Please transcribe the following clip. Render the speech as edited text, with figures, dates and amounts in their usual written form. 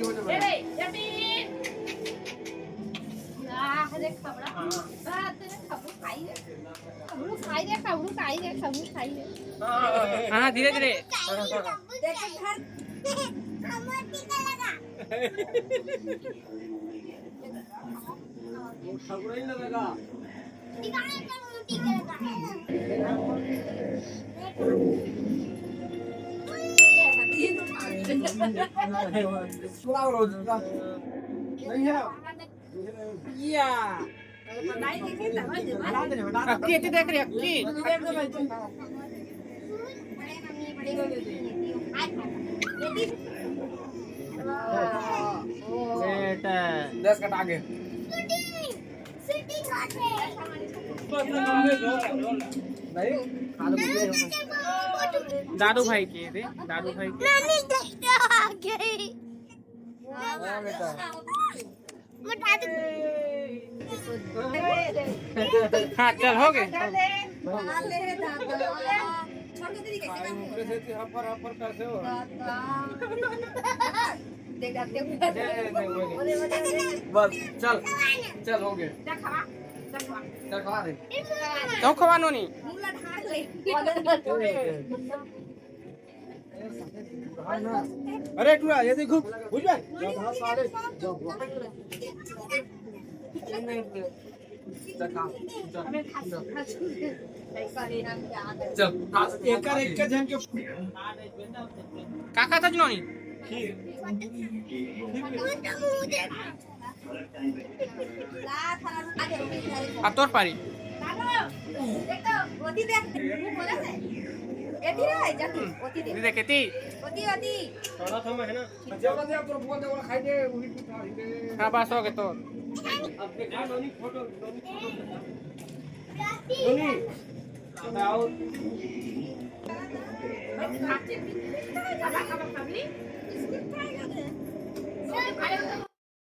रे जमीन अरे खबड़ा बात ने खबरू खाई रे हां धीरे धीरे देख घर हमर टीका लगा वो खबरा ही ना लगा टीका लगा थोड़ा और हो जाएगा नहीं है या नहीं देखे हटा दे अक्की इतनी देख रही अक्की बेटा 10 कटा के नहीं दादू भाई के थे दादू भाई के हां बेटा हाँ चल हो गए हपर कैसे हो बस चल चल हो गया चल खवा दे तो खवानो नहीं अरे टूरा ये देखो बुझ गए चल एक के जन के काका था जिन्होंने खीर अब तोड़ पारी दे केती थोड़ा थमा है ना जब जब तो बोल दे वो खाई दे वही पिटा दे हाँ बस हो गए तो अब देखा नोनी फोटो नोनी आओ खाते